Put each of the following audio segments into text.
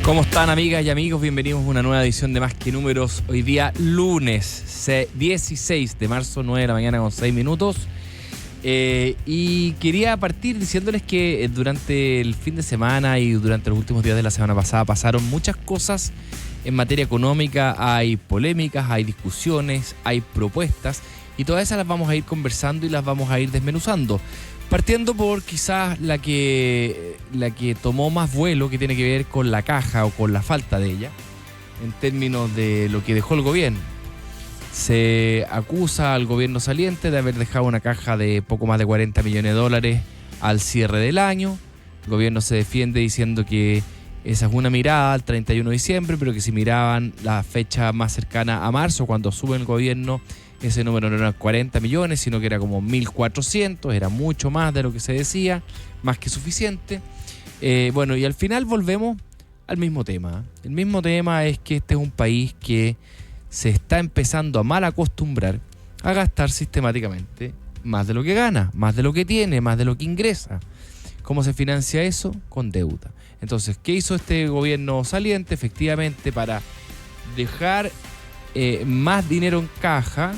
¿Cómo están, amigas y amigos? Bienvenidos a una nueva edición de Más que Números. Hoy día lunes 16 de marzo, 9 de la mañana con 6 minutos. Y quería partir diciéndoles que durante el fin de semana y durante los últimos días de la semana pasada pasaron muchas cosas en materia económica. Hay polémicas, hay discusiones, hay propuestas y todas esas las vamos a ir conversando y las vamos a ir desmenuzando. Partiendo por quizás la que tomó más vuelo, que tiene que ver con la caja o con la falta de ella, en términos de lo que dejó el gobierno. Se acusa al gobierno saliente de haber dejado una caja de poco más de 40 millones de dólares al cierre del año. El gobierno se defiende diciendo que esa es una mirada al 31 de diciembre, pero que si miraban la fecha más cercana a marzo, cuando sube el gobierno, ese número no eran 40 millones, sino que era como 1.400, era mucho más de lo que se decía, más que suficiente. Bueno, y al final volvemos al mismo tema. El mismo tema es que este es un país que se está empezando a mal acostumbrar a gastar sistemáticamente más de lo que gana, más de lo que tiene, más de lo que ingresa. ¿Cómo se financia eso? Con deuda. Entonces, ¿qué hizo este gobierno saliente? Efectivamente, para dejar más dinero en caja,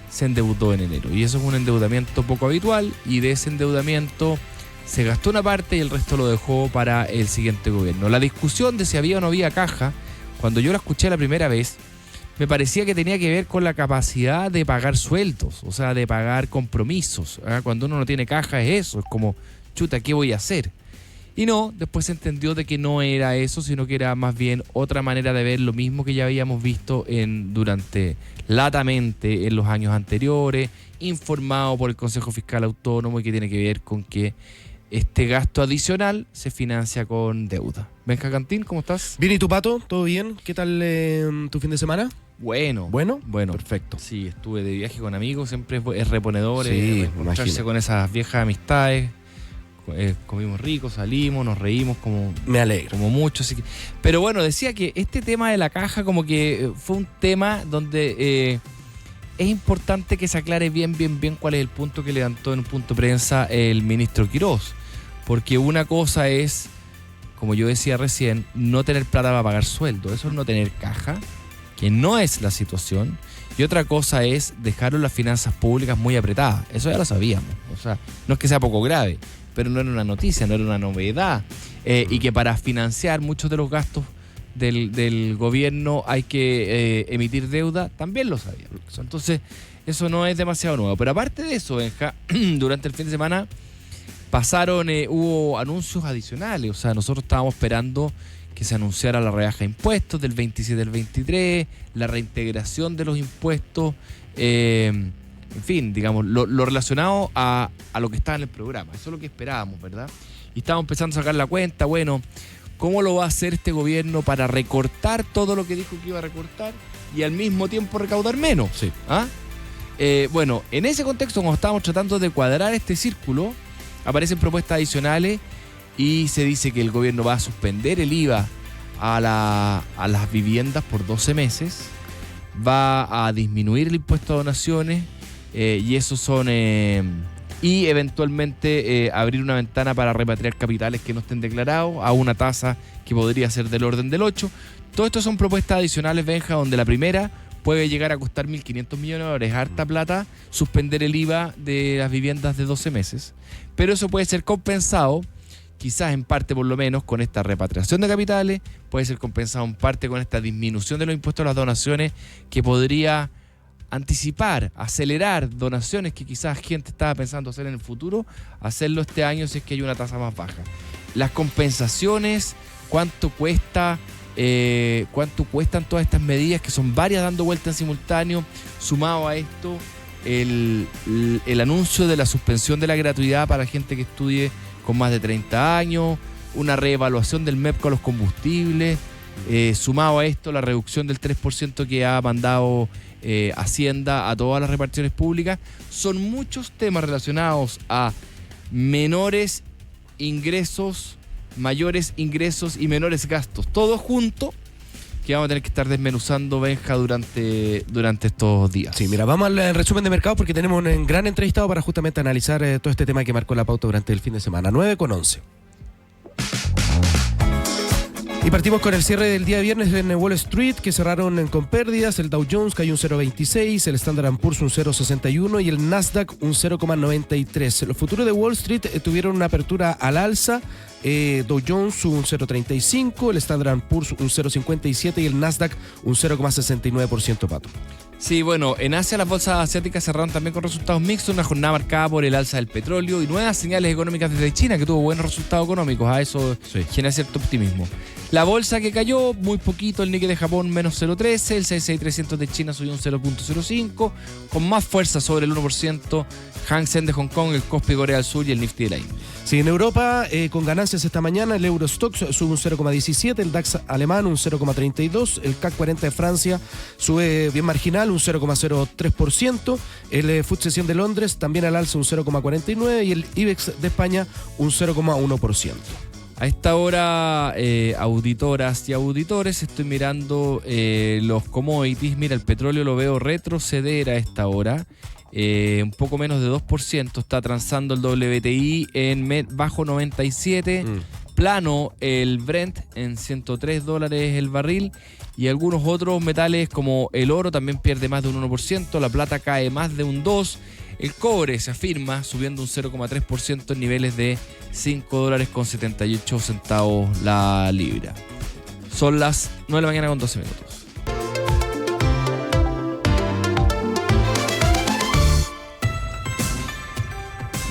se endeudó en enero. Y eso es un endeudamiento poco habitual, y de ese endeudamiento se gastó una parte y el resto lo dejó para el siguiente gobierno. La discusión de si había o no había caja, cuando yo la escuché la primera vez, me parecía que tenía que ver con la capacidad de pagar sueldos, o sea, de pagar compromisos. Cuando uno no tiene caja es eso, es como, chuta, ¿qué voy a hacer? Y no, después se entendió de que no era eso, sino que era más bien otra manera de ver lo mismo que ya habíamos visto latamente en los años anteriores, informado por el Consejo Fiscal Autónomo, y que tiene que ver con que este gasto adicional se financia con deuda. Benja Cantín, ¿cómo estás? Bien, ¿y tú, Pato? ¿Todo bien? ¿Qué tal tu fin de semana? Bueno. ¿Bueno? Perfecto. Sí, estuve de viaje con amigos, siempre es reponedor, sí, encontrarse con esas viejas amistades. Comimos rico, salimos, nos reímos me alegro, como mucho, así que, pero bueno, decía que este tema de la caja como que fue un tema donde es importante que se aclare bien cuál es el punto que levantó en un punto de prensa el ministro Quirós, porque una cosa es, como yo decía recién, no tener plata para pagar sueldo, eso es no tener caja, que no es la situación, y otra cosa es dejaron las finanzas públicas muy apretadas, eso ya lo sabíamos, o sea, no es que sea poco grave, pero no era una noticia, no era una novedad, y que para financiar muchos de los gastos del gobierno hay que emitir deuda, también lo sabíamos. Entonces, eso no es demasiado nuevo. Pero aparte de eso, Benja, durante el fin de semana hubo anuncios adicionales, o sea, nosotros estábamos esperando que se anunciara la rebaja de impuestos del 27 al 23, la reintegración de los impuestos, en fin, digamos, lo relacionado a lo que estaba en el programa. Eso es lo que esperábamos, ¿verdad? Y estábamos empezando a sacar la cuenta, bueno, ¿cómo lo va a hacer este gobierno para recortar todo lo que dijo que iba a recortar y al mismo tiempo recaudar menos? Sí. Bueno, en ese contexto, cuando estábamos tratando de cuadrar este círculo, aparecen propuestas adicionales y se dice que el gobierno va a suspender el IVA a las viviendas por 12 meses, va a disminuir el impuesto a donaciones, y esos son y eventualmente abrir una ventana para repatriar capitales que no estén declarados a una tasa que podría ser del orden del 8%. Todo esto son propuestas adicionales, Benja, donde la primera puede llegar a costar 1.500 millones de dólares, harta plata, suspender el IVA de las viviendas de 12 meses. Pero eso puede ser compensado, quizás en parte por lo menos, con esta repatriación de capitales, puede ser compensado en parte con esta disminución de los impuestos a las donaciones, que podría anticipar, acelerar donaciones que quizás gente estaba pensando hacer en el futuro, hacerlo este año si es que hay una tasa más baja. Las compensaciones, cuánto cuestan todas estas medidas, que son varias dando vuelta en simultáneo, sumado a esto el anuncio de la suspensión de la gratuidad para gente que estudie con más de 30 años, una reevaluación del MEP con los combustibles, sumado a esto la reducción del 3% que ha mandado Hacienda a todas las reparticiones públicas. Son muchos temas relacionados a menores ingresos, mayores ingresos y menores gastos, todo junto, que vamos a tener que estar desmenuzando, Benja, durante estos días. Sí, mira, vamos al resumen de mercado porque tenemos un gran entrevistado para justamente analizar todo este tema que marcó la pauta durante el fin de semana. 9:11. Y partimos con el cierre del día viernes en Wall Street, que cerraron con pérdidas. El Dow Jones cayó un 0,26, el Standard & Poor's un 0,61 y el Nasdaq un 0,93. Los futuros de Wall Street tuvieron una apertura al alza. Dow Jones un 0,35, el Standard & Poor's un 0,57 y el Nasdaq un 0,69%, Pato. Sí, bueno, en Asia las bolsas asiáticas cerraron también con resultados mixtos, una jornada marcada por el alza del petróleo y nuevas señales económicas desde China, que tuvo buenos resultados económicos. A eso genera cierto optimismo. La bolsa que cayó muy poquito, el Nikkei de Japón menos 0,13, el CSI 300 de China subió un 0,05, con más fuerza sobre el 1%, Hang Seng de Hong Kong, el Kospi de Corea del Sur y el Nifty de la India. Sí, en Europa, con ganancias esta mañana, el Eurostoxx sube un 0,17, el DAX alemán un 0,32, el CAC 40 de Francia sube bien marginal, un 0,03%, el FTSE 100 de Londres también al alza un 0,49 y el IBEX de España un 0,1%. A esta hora, auditoras y auditores, estoy mirando los commodities. Mira, el petróleo lo veo retroceder a esta hora. Un poco menos de 2%. Está transando el WTI en bajo 97. Plano el Brent en $103 el barril. Y algunos otros metales como el oro también pierde más de un 1%. La plata cae más de un 2%. El cobre se afirma subiendo un 0,3% en niveles de $5,78 la libra. Son las 9 de la mañana con 12 minutos.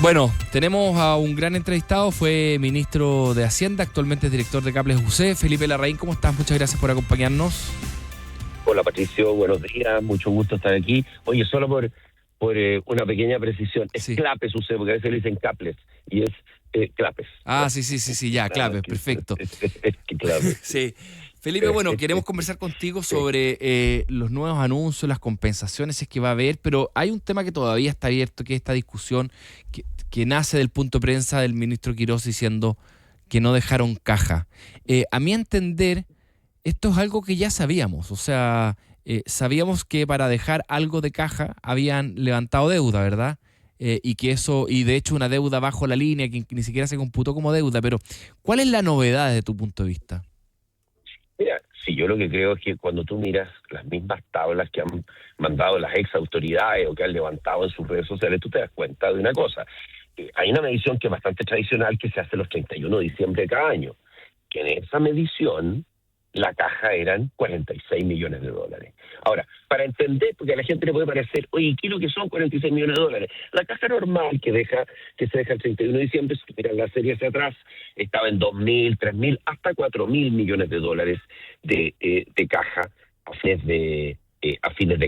Bueno, tenemos a un gran entrevistado, fue ministro de Hacienda, actualmente es director de Cables UC. Felipe Larraín, ¿cómo estás? Muchas gracias por acompañarnos. Hola Patricio, buenos días, mucho gusto estar aquí. Oye, solo por una pequeña precisión, es Clapes UC, porque a veces le dicen Caples, y es Clapes. Ah, sí, ya, Clapes, perfecto. Clapes. Sí. Felipe, bueno, queremos conversar contigo sobre los nuevos anuncios, las compensaciones, si es que va a haber, pero hay un tema que todavía está abierto, que es esta discusión que nace del punto de prensa del ministro Quirós diciendo que no dejaron caja. A mi entender, esto es algo que ya sabíamos, o sea, sabíamos que para dejar algo de caja habían levantado deuda, ¿verdad? Y de hecho una deuda bajo la línea que ni siquiera se computó como deuda, pero ¿cuál es la novedad desde tu punto de vista? Mira, sí, yo lo que creo es que cuando tú miras las mismas tablas que han mandado las ex autoridades o que han levantado en sus redes sociales, tú te das cuenta de una cosa. Hay una medición que es bastante tradicional que se hace los 31 de diciembre de cada año, que en esa medición la caja eran $46 millones. Ahora, para entender, porque a la gente le puede parecer, oye, ¿qué es lo que son $46 millones? La caja normal que se deja el 31 de diciembre, si miran la serie hacia atrás, estaba en 2.000, 3.000, hasta $4.000 millones de caja a fines de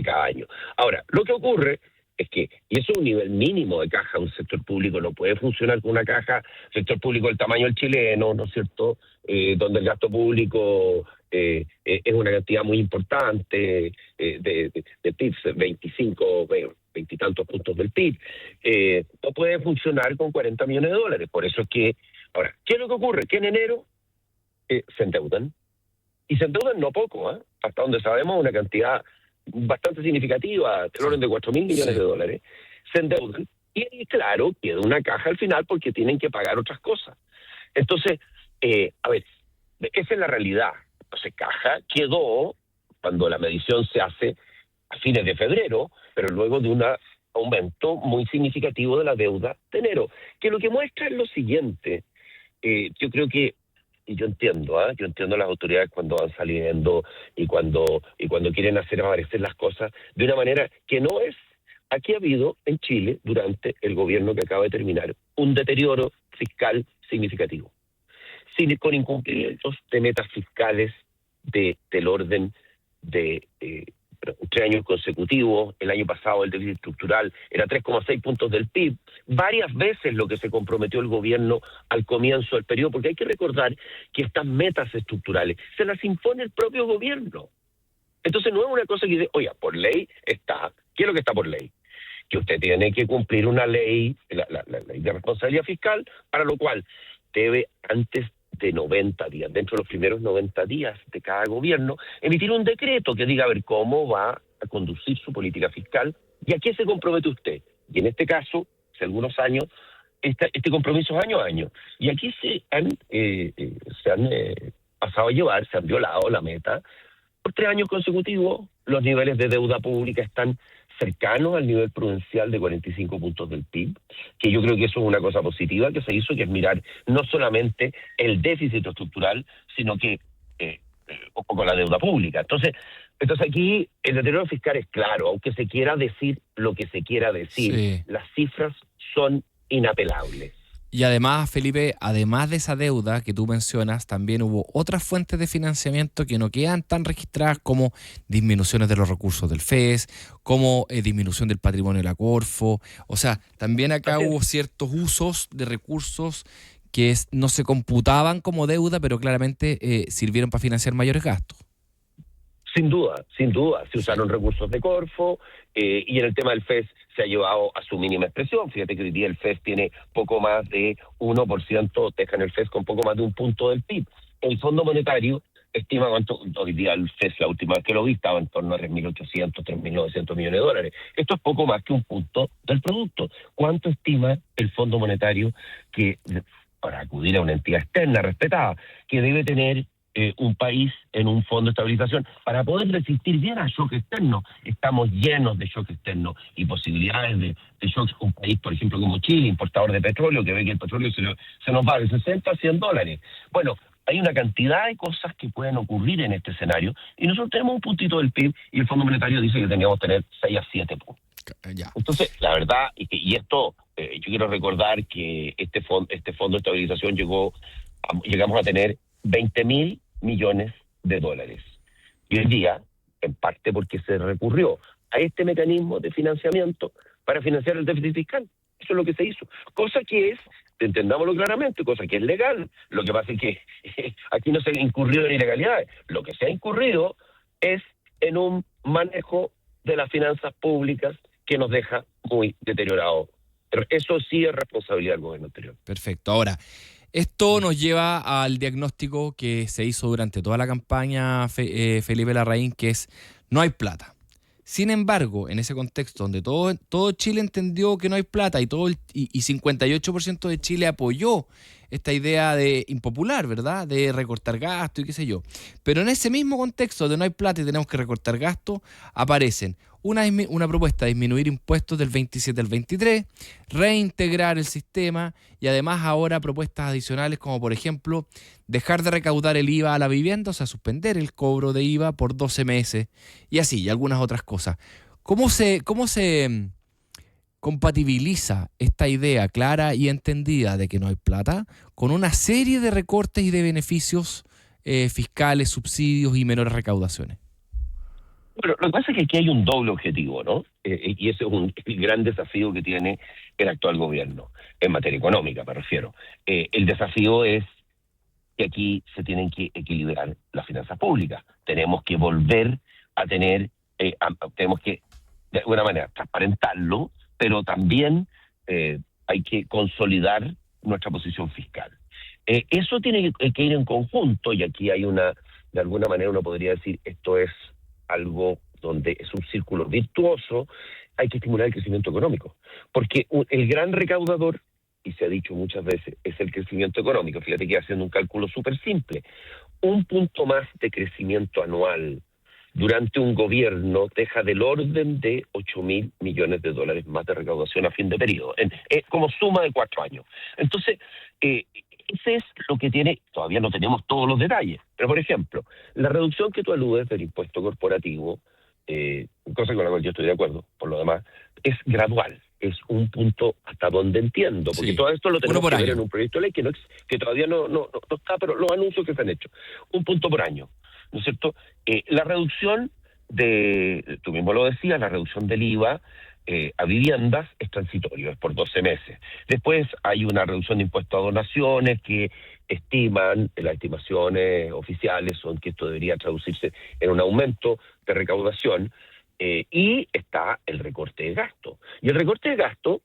cada año. Ahora, lo que ocurre es que, y eso es un nivel mínimo de caja, un sector público no puede funcionar con una caja, sector público del tamaño del chileno, ¿no es cierto?, donde el gasto público es una cantidad muy importante de PIB, 20 y tantos puntos del PIB, no puede funcionar con $40 millones. Por eso es que, ahora, ¿qué es lo que ocurre? Que en enero se endeudan, y se endeudan no poco, hasta donde sabemos una cantidad bastante significativa, del orden de $4.000 millones, se endeudan, y claro, queda una caja al final porque tienen que pagar otras cosas. Entonces, a ver, esa es la realidad. Entonces, caja quedó cuando la medición se hace a fines de febrero, pero luego de un aumento muy significativo de la deuda de enero, que lo que muestra es lo siguiente. Yo creo que, y yo entiendo a las autoridades cuando van saliendo y cuando quieren hacer aparecer las cosas de una manera que no es. Aquí ha habido en Chile, durante el gobierno que acaba de terminar, un deterioro fiscal significativo, con incumplimientos de metas fiscales del orden de 3 años consecutivos. El año pasado el déficit estructural era 3,6 puntos del PIB, varias veces lo que se comprometió el gobierno al comienzo del periodo, porque hay que recordar que estas metas estructurales se las impone el propio gobierno. Entonces no es una cosa que dice, oiga, por ley está. ¿Qué es lo que está por ley? Que usted tiene que cumplir una ley, la ley de responsabilidad fiscal, para lo cual debe antes de 90 días, dentro de los primeros 90 días de cada gobierno, emitir un decreto que diga a ver cómo va a conducir su política fiscal y a qué se compromete usted. Y en este caso, hace algunos años, este compromiso es año a año. Y aquí se han pasado a llevar, se han violado la meta. Por 3 años consecutivos, los niveles de deuda pública están cercanos al nivel prudencial de 45 puntos del PIB, que yo creo que eso es una cosa positiva que se hizo, que es mirar no solamente el déficit estructural, sino que un poco la deuda pública. Entonces aquí el deterioro fiscal es claro, aunque se quiera decir lo que se quiera decir, Sí. las cifras son inapelables. Y además, Felipe, además de esa deuda que tú mencionas, también hubo otras fuentes de financiamiento que no quedan tan registradas, como disminuciones de los recursos del FES, como disminución del patrimonio de la Corfo. O sea, también acá Así es. hubo ciertos usos de recursos que no se computaban como deuda, pero claramente sirvieron para financiar mayores gastos. Sin duda, se usaron recursos de Corfo, y en el tema del FES se ha llevado a su mínima expresión. Fíjate que hoy día el FES tiene poco más de 1%, dejan el FES con poco más de 1 punto del PIB. El Fondo Monetario estima cuánto, hoy día el FES, la última vez que lo vi, estaba en torno a 3.800, 3.900 millones de dólares. Esto es poco más que 1 punto del producto. ¿Cuánto estima el Fondo Monetario que, para acudir a una entidad externa respetada, que debe tener un país en un fondo de estabilización para poder resistir bien al shock externo? Estamos llenos de shock externo y posibilidades de shock. Un país, por ejemplo, como Chile, importador de petróleo, que ve que el petróleo se nos va de 60 a 100 dólares. Bueno, hay una cantidad de cosas que pueden ocurrir en este escenario, y nosotros tenemos un puntito del PIB y el Fondo Monetario dice que teníamos que tener 6 a 7 puntos. Ya. Entonces, la verdad, y esto, yo quiero recordar que este fondo de estabilización llegamos a tener 20.000 millones de dólares. Y hoy día, en parte porque se recurrió a este mecanismo de financiamiento para financiar el déficit fiscal. Eso es lo que se hizo. Cosa que es, entendámoslo claramente, cosa que es legal. Lo que pasa es que aquí no se ha incurrido en ilegalidades. Lo que se ha incurrido es en un manejo de las finanzas públicas que nos deja muy deteriorados. Eso sí es responsabilidad del gobierno anterior. Perfecto. Ahora, esto nos lleva al diagnóstico que se hizo durante toda la campaña, Felipe Larraín, que es: no hay plata. Sin embargo, en ese contexto donde todo Chile entendió que no hay plata y 58% de Chile apoyó esta idea de impopular, ¿verdad?, de recortar gastos y qué sé yo. Pero en ese mismo contexto de no hay plata y tenemos que recortar gastos, aparecen una propuesta de disminuir impuestos del 27 al 23, reintegrar el sistema, y además ahora propuestas adicionales como, por ejemplo, dejar de recaudar el IVA a la vivienda, o sea, suspender el cobro de IVA por 12 meses y así, y algunas otras cosas. ¿Cómo se compatibiliza esta idea clara y entendida de que no hay plata con una serie de recortes y de beneficios fiscales, subsidios y menores recaudaciones? Bueno, lo que pasa es que aquí hay un doble objetivo, ¿no? Y ese es el gran desafío que tiene el actual gobierno, en materia económica me refiero. El desafío es que aquí se tienen que equilibrar las finanzas públicas. Tenemos que volver a tener, tenemos que de alguna manera transparentarlo, pero también hay que consolidar nuestra posición fiscal. Eso tiene que ir en conjunto, y aquí hay de alguna manera uno podría decir, esto es algo donde es un círculo virtuoso. Hay que estimular el crecimiento económico, porque el gran recaudador, y se ha dicho muchas veces, es el crecimiento económico. Fíjate que haciendo un cálculo súper simple, 1 punto más de crecimiento anual durante un gobierno deja del orden de 8.000 millones de dólares más de recaudación a fin de periodo, como suma de 4 años. Entonces, ese es lo que tiene. Todavía no tenemos todos los detalles, pero por ejemplo, la reducción que tú aludes del impuesto corporativo, cosa con la cual yo estoy de acuerdo, por lo demás, es gradual. Es 1 punto hasta donde entiendo, porque Sí. todo esto lo tenemos que ver año en un proyecto de ley que todavía no está, pero los anuncios que se han hecho. 1 punto por año, ¿no es cierto? La reducción tú mismo lo decías, la reducción del IVA a viviendas es transitorio, es por 12 meses. Después hay una reducción de impuestos a donaciones que las estimaciones oficiales son que esto debería traducirse en un aumento de recaudación, y está el recorte de gasto. Y el recorte de gasto,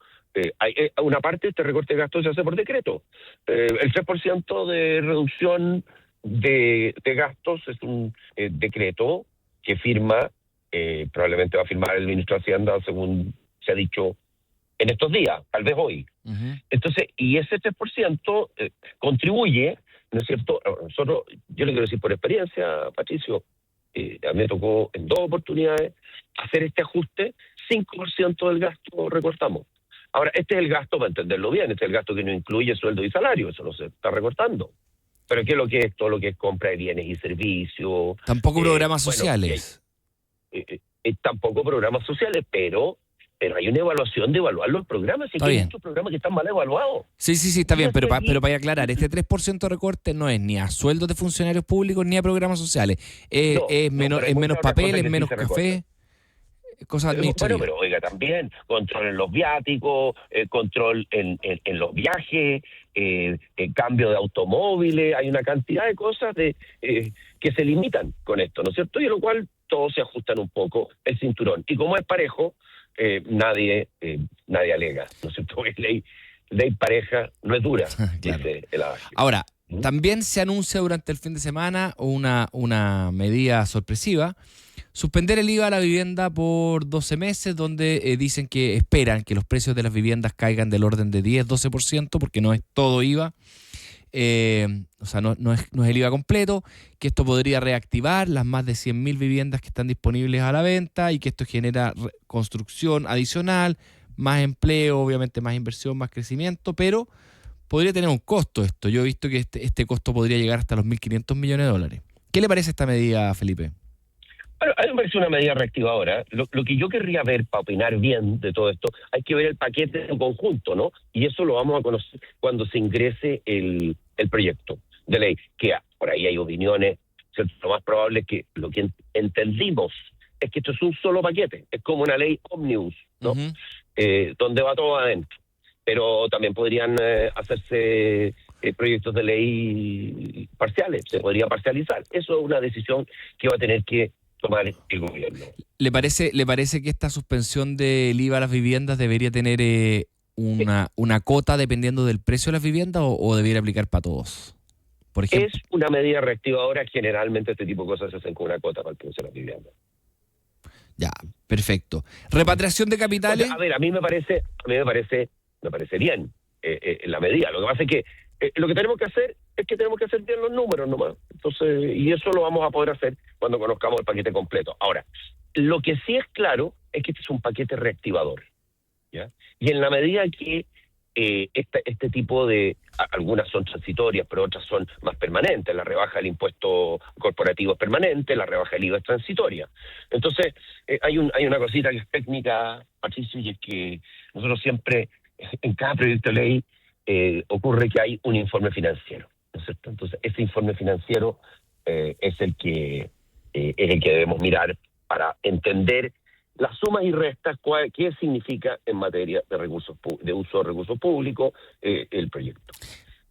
hay una parte de este recorte de gasto se hace por decreto. El 3% de reducción de gastos es un decreto que probablemente va a firmar el ministro de Hacienda, según se ha dicho en estos días, tal vez hoy. Uh-huh. Entonces, y ese 3% contribuye ¿no es cierto? Nosotros, yo le quiero decir por experiencia, Patricio, a mí me tocó en 2 oportunidades hacer este ajuste, 5% del gasto recortamos. Ahora, este es el gasto, para entenderlo bien, este es el gasto que no incluye sueldo y salario, eso no se está recortando. Pero ¿qué es lo que es? Todo lo que es compra de bienes y servicios. Tampoco programas Bueno, sociales. tampoco programas sociales, pero hay una evaluación de evaluar los programas. Y Está hay bien. muchos programas que están mal evaluados. Sí, está bien, pero Entonces, para aclarar, este 3% de recorte no es ni a sueldos de funcionarios públicos ni a programas sociales. Es menos papel, es menos café, cosas administrativas. Bueno, pero oiga, también control en los viáticos, control en los viajes, cambio de automóviles, hay una cantidad de cosas que se limitan con esto, ¿no es cierto? Y a lo cual todos se ajustan un poco el cinturón. Y como es parejo, nadie alega, ¿no es cierto? Ley pareja no es dura, Claro. dice el adagio. Ahora, también se anuncia durante el fin de semana una medida sorpresiva: suspender el IVA a la vivienda por 12 meses, donde dicen que esperan que los precios de las viviendas caigan del orden de 10-12%, porque no es todo IVA. O sea, no es el IVA completo, que esto podría reactivar las más de 100.000 viviendas que están disponibles a la venta y que esto genera construcción adicional, más empleo, obviamente más inversión, más crecimiento, pero podría tener un costo esto. Yo he visto que este costo podría llegar hasta los 1.500 millones de dólares. ¿Qué le parece esta medida, Felipe? Bueno, a mí me parece una medida reactivadora. Lo que yo querría ver, para opinar bien de todo esto, hay que ver el paquete en conjunto, ¿no? Y eso lo vamos a conocer cuando se ingrese el proyecto de ley, que por ahí hay opiniones, ¿cierto? Lo más probable es que lo que entendimos es que esto es un solo paquete, es como una ley ómnibus, ¿no? Uh-huh. Donde va todo adentro. Pero también podrían hacerse proyectos de ley parciales, se podría parcializar. Eso es una decisión que va a tener que tomar el gobierno. ¿Le parece que esta suspensión del IVA a las viviendas debería tener una cota dependiendo del precio de las viviendas o debería aplicar para todos? Por ejemplo. Es una medida reactivadora. Generalmente este tipo de cosas se hacen con una cota para el precio de las viviendas. Ya, perfecto. Repatriación de capitales. O sea, a ver, a mí me parece bien la medida. Lo que pasa es que lo que tenemos que hacer es que tenemos que hacer bien los números nomás. Entonces, y eso lo vamos a poder hacer cuando conozcamos el paquete completo. Ahora, lo que sí es claro es que este es un paquete reactivador, ¿ya? Y en la medida que este tipo de, algunas son transitorias, pero otras son más permanentes. La rebaja del impuesto corporativo es permanente, la rebaja del IVA es transitoria. Entonces, hay una cosita que es técnica, Patricio, y es que nosotros siempre, en cada proyecto de ley, ocurre que hay un informe financiero, ¿no es cierto? Entonces, ese informe financiero es el que debemos mirar para entender las sumas y restas, qué significa en materia de uso de recursos públicos el proyecto.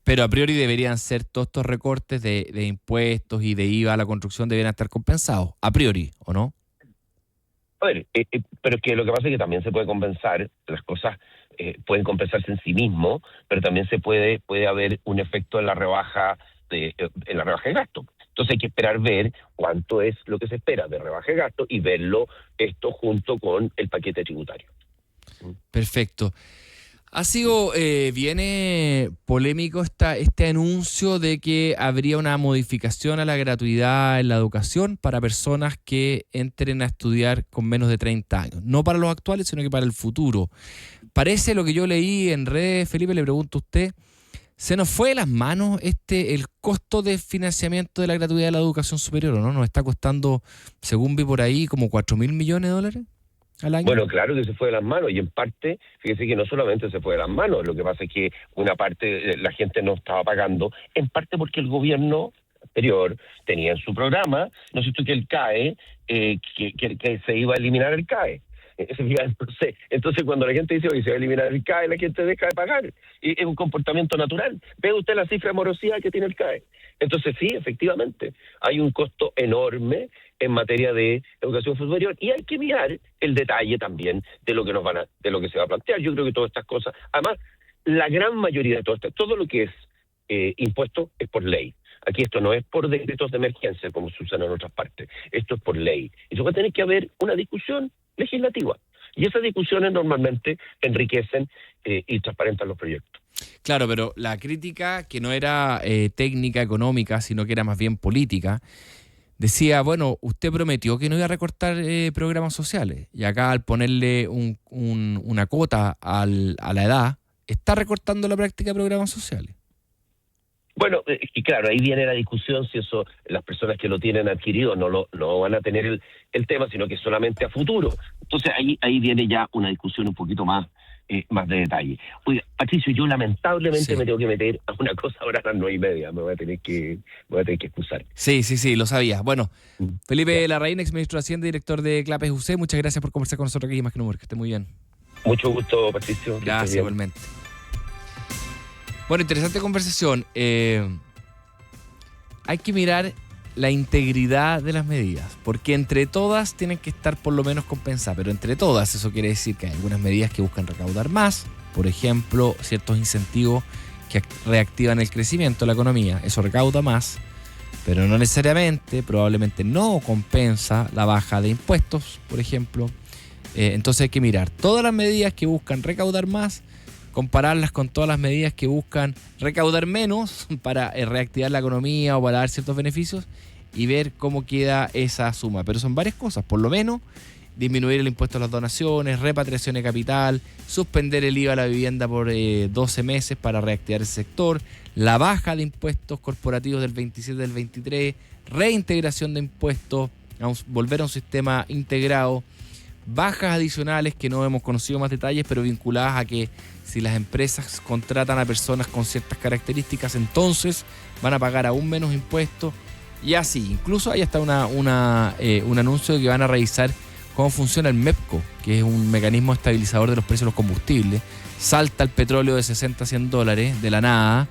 Pero a priori deberían ser todos estos recortes de impuestos y de IVA a la construcción deberían estar compensados, a priori, ¿o no? A ver, pero es que lo que pasa es que también se puede compensar, las cosas pueden compensarse en sí mismo, pero también puede haber un efecto en la rebaja de gasto. Entonces hay que esperar ver cuánto es lo que se espera de rebaja de gasto y verlo esto junto con el paquete tributario. Perfecto. Ha sido bien polémico este anuncio de que habría una modificación a la gratuidad en la educación para personas que entren a estudiar con menos de 30 años. No para los actuales, sino que para el futuro. Parece lo que yo leí en redes, Felipe, le pregunto a usted, ¿se nos fue de las manos el costo de financiamiento de la gratuidad de la educación superior o no? ¿Nos está costando, según vi por ahí, como 4.000 millones de dólares al año? Bueno, claro que se fue de las manos y en parte, fíjese que no solamente se fue de las manos, lo que pasa es que una parte la gente no estaba pagando, en parte porque el gobierno anterior tenía en su programa, no sé, que el CAE, que se iba a eliminar el CAE. Entonces cuando la gente dice, oye, se va a eliminar el CAE, la gente deja de pagar. Y es un comportamiento natural. Ve usted la cifra de morosidad que tiene el CAE. Entonces sí, efectivamente, hay un costo enorme en materia de educación superior y hay que mirar el detalle también de lo que se va a plantear. Yo creo que todas estas cosas, además, la gran mayoría de todo lo que es impuesto es por ley. Aquí esto no es por decretos de emergencia como se usan en otras partes. Esto es por ley. Y eso va a tener que haber una discusión legislativa. Y esas discusiones normalmente enriquecen y transparentan los proyectos. Claro, pero la crítica, que no era técnica, económica, sino que era más bien política, decía, bueno, usted prometió que no iba a recortar programas sociales. Y acá, al ponerle una cuota a la edad, está recortando la práctica de programas sociales. Bueno, y claro, ahí viene la discusión si eso, las personas que lo tienen adquirido no van a tener el tema, sino que solamente a futuro. Entonces ahí viene ya una discusión un poquito más de detalle. Oiga, Patricio, yo lamentablemente me tengo que meter a una cosa ahora a las 9:30, me voy a tener que excusar. Sí, lo sabía. Bueno, Felipe Larraín, ex ministro de Hacienda y director de Clapes UC, muchas gracias por conversar con nosotros aquí, Más que Números, que esté muy bien. Mucho gusto, Patricio. Gracias, igualmente. Bueno, interesante conversación. Hay que mirar la integridad de las medidas, porque entre todas tienen que estar por lo menos compensadas, pero entre todas eso quiere decir que hay algunas medidas que buscan recaudar más, por ejemplo, ciertos incentivos que reactivan el crecimiento de la economía, eso recauda más, pero no necesariamente, probablemente no compensa la baja de impuestos, por ejemplo. Entonces hay que mirar todas las medidas que buscan recaudar más, compararlas con todas las medidas que buscan recaudar menos para reactivar la economía o para dar ciertos beneficios y ver cómo queda esa suma. Pero son varias cosas, por lo menos disminuir el impuesto a las donaciones, repatriación de capital, suspender el IVA a la vivienda por 12 meses para reactivar el sector, la baja de impuestos corporativos del 27 del 23, reintegración de impuestos, volver a un sistema integrado, bajas adicionales que no hemos conocido más detalles, pero vinculadas a que si las empresas contratan a personas con ciertas características, entonces van a pagar aún menos impuestos y así. Incluso hay hasta un anuncio de que van a revisar cómo funciona el MEPCO, que es un mecanismo estabilizador de los precios de los combustibles. Salta el petróleo de 60 a 100 dólares de la nada.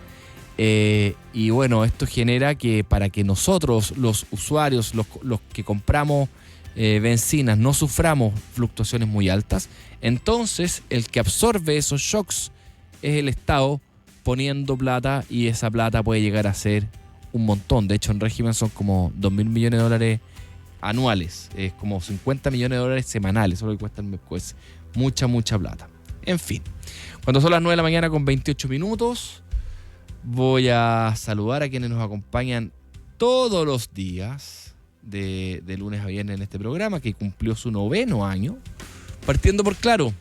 Y bueno, esto genera que para que nosotros, los usuarios, los que compramos bencinas, no suframos fluctuaciones muy altas, entonces el que absorbe esos shocks es el Estado poniendo plata, y esa plata puede llegar a ser un montón. De hecho, en régimen son como 2.000 millones de dólares anuales, es como 50 millones de dólares semanales, eso es lo que cuesta el MEPCO, es mucha plata. En fin, cuando son las 9 de la mañana con 28 minutos, voy a saludar a quienes nos acompañan todos los días, de lunes a viernes en este programa, que cumplió su 9º año, partiendo por Claro.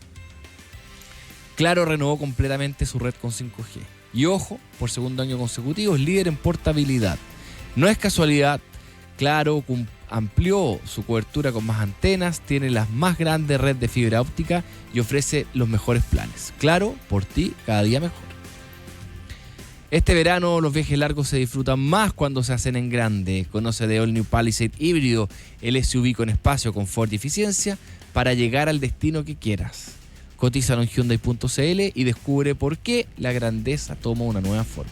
Claro renovó completamente su red con 5G. Y ojo, por segundo año consecutivo es líder en portabilidad. No es casualidad, Claro amplió su cobertura con más antenas, tiene la más grande red de fibra óptica y ofrece los mejores planes. Claro, por ti, cada día mejor. Este verano los viajes largos se disfrutan más cuando se hacen en grande. Conoce The All New Palisade híbrido, el SUV con espacio, confort y eficiencia para llegar al destino que quieras. Cotízalo en Hyundai.cl y descubre por qué la grandeza toma una nueva forma.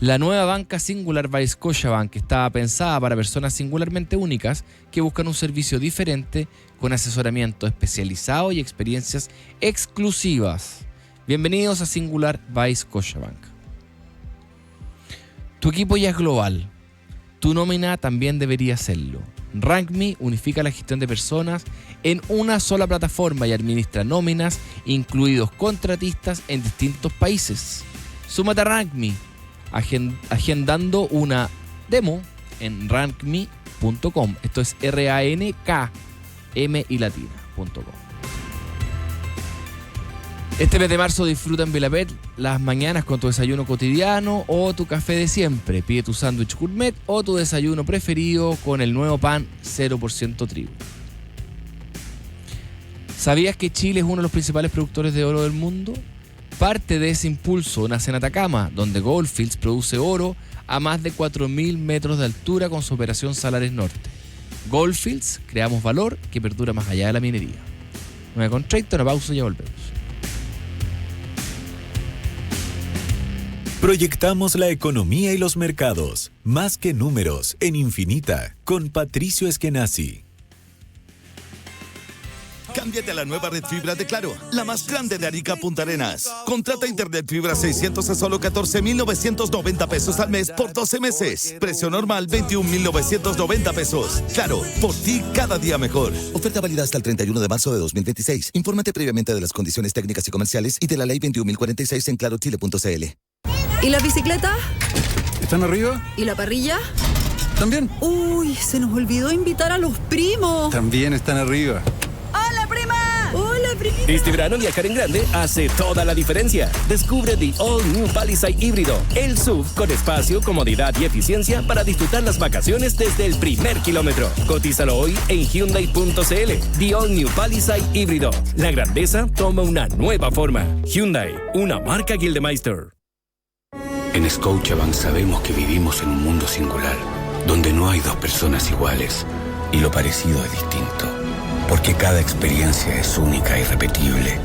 La nueva banca Singular by Scotiabank estaba pensada para personas singularmente únicas que buscan un servicio diferente con asesoramiento especializado y experiencias exclusivas. Bienvenidos a Singular by Scotiabank. Tu equipo ya es global. Tu nómina también debería serlo. RankMe unifica la gestión de personas en una sola plataforma y administra nóminas, incluidos contratistas en distintos países. Súmate a RankMe, agendando una demo en rankme.com. Esto es RANKM y latina.com. Este mes de marzo disfruta en Vilapet las mañanas con tu desayuno cotidiano o tu café de siempre. Pide tu sándwich gourmet o tu desayuno preferido con el nuevo pan 0% trigo. ¿Sabías que Chile es uno de los principales productores de oro del mundo? Parte de ese impulso nace en Atacama, donde Gold Fields produce oro a más de 4.000 metros de altura con su operación Salares Norte. Gold Fields, creamos valor que perdura más allá de la minería. 9:30, una pausa y ya volvemos. Proyectamos la economía y los mercados. Más que números, en Infinita, con Patricio Eskenazi. Cámbiate a la nueva red fibra de Claro, la más grande de Arica a Punta Arenas. Contrata internet fibra 600 a solo 14,990 pesos al mes por 12 meses. Precio normal 21,990 pesos. Claro, por ti cada día mejor. Oferta válida hasta el 31 de marzo de 2026. Infórmate previamente de las condiciones técnicas y comerciales y de la ley 21.046 en clarochile.cl. ¿Y la bicicleta? ¿Están arriba? ¿Y la parrilla? ¿También? Uy, se nos olvidó invitar a los primos. También están arriba. ¡Hola, prima! ¡Hola, primita! Este verano viajar en grande hace toda la diferencia. Descubre the All New Palisade híbrido, el SUV con espacio, comodidad y eficiencia para disfrutar las vacaciones desde el primer kilómetro. Cotízalo hoy en Hyundai.cl. The All New Palisade híbrido. La grandeza toma una nueva forma. Hyundai, una marca Gildemeister. En Scotiabank sabemos que vivimos en un mundo singular, donde no hay dos personas iguales y lo parecido es distinto, porque cada experiencia es única e irrepetible.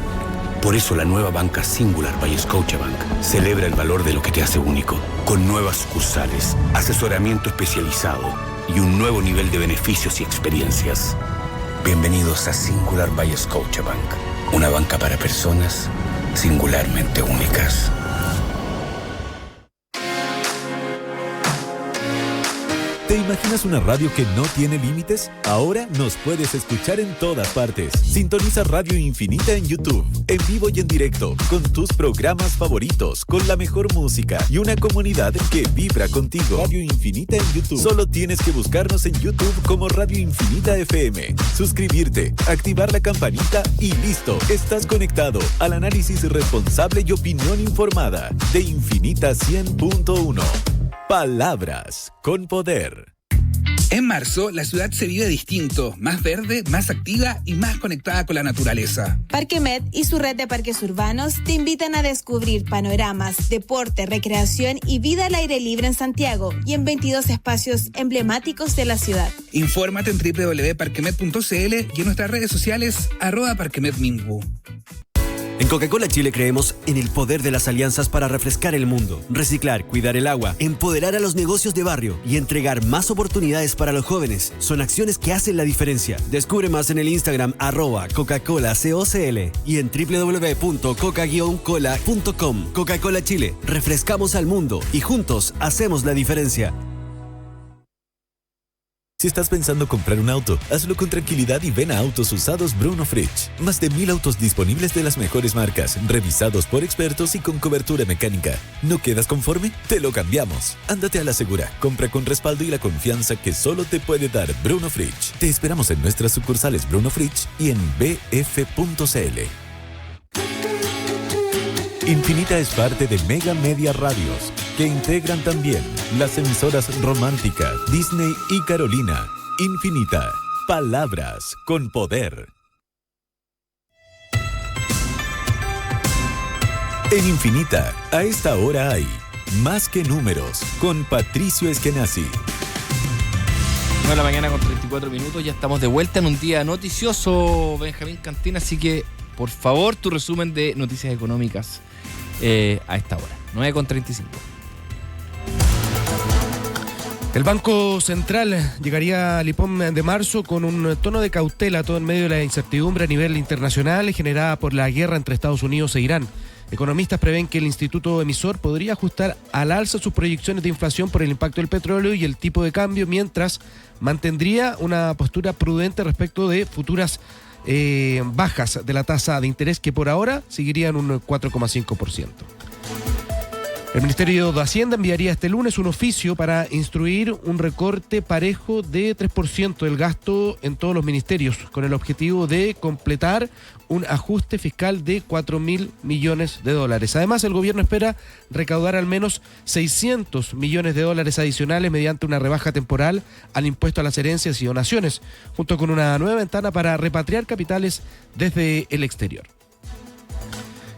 Por eso la nueva banca Singular by Scotiabank celebra el valor de lo que te hace único, con nuevas sucursales, asesoramiento especializado y un nuevo nivel de beneficios y experiencias. Bienvenidos a Singular by Scotiabank, una banca para personas singularmente únicas. ¿Te imaginas una radio que no tiene límites? Ahora nos puedes escuchar en todas partes. Sintoniza Radio Infinita en YouTube, en vivo y en directo, con tus programas favoritos, con la mejor música y una comunidad que vibra contigo. Radio Infinita en YouTube. Solo tienes que buscarnos en YouTube como Radio Infinita FM, suscribirte, activar la campanita y listo. Estás conectado al análisis responsable y opinión informada de Infinita 100.1. Palabras con poder. En marzo, la ciudad se vive distinto, más verde, más activa y más conectada con la naturaleza. Parquemet y su red de parques urbanos te invitan a descubrir panoramas, deporte, recreación y vida al aire libre en Santiago y en 22 espacios emblemáticos de la ciudad. Infórmate en www.parquemet.cl y en nuestras redes sociales @parquemetminbu. En Coca-Cola Chile creemos en el poder de las alianzas para refrescar el mundo, reciclar, cuidar el agua, empoderar a los negocios de barrio y entregar más oportunidades para los jóvenes. Son acciones que hacen la diferencia. Descubre más en el Instagram @Coca-Cola-COCL y en www.coca-cola.com. Coca-Cola Chile, refrescamos al mundo y juntos hacemos la diferencia. Si estás pensando comprar un auto, hazlo con tranquilidad y ven a Autos Usados Bruno Fritsch. Más de 1,000 autos disponibles de las mejores marcas, revisados por expertos y con cobertura mecánica. ¿No quedas conforme? Te lo cambiamos. Ándate a la segura. Compra con respaldo y la confianza que solo te puede dar Bruno Fritsch. Te esperamos en nuestras sucursales Bruno Fritsch y en bf.cl. Infinita es parte de Mega Media Radios, que integran también las emisoras Romántica, Disney y Carolina. Infinita, palabras con poder. En Infinita, a esta hora hay Más que Números, con Patricio Eskenazi. 9 de la mañana con 34 minutos, ya estamos de vuelta en un día noticioso, Benjamín Cantina, así que por favor tu resumen de noticias económicas a esta hora, 9:35. El Banco Central llegaría al IPOM de marzo con un tono de cautela, todo en medio de la incertidumbre a nivel internacional generada por la guerra entre Estados Unidos e Irán. Economistas prevén que el instituto emisor podría ajustar al alza sus proyecciones de inflación por el impacto del petróleo y el tipo de cambio, mientras mantendría una postura prudente respecto de futuras bajas de la tasa de interés, que por ahora seguirían un 4,5%. El Ministerio de Hacienda enviaría este lunes un oficio para instruir un recorte parejo de 3% del gasto en todos los ministerios, con el objetivo de completar un ajuste fiscal de $4.000 millones. Además, el gobierno espera recaudar al menos $600 millones adicionales mediante una rebaja temporal al impuesto a las herencias y donaciones, junto con una nueva ventana para repatriar capitales desde el exterior.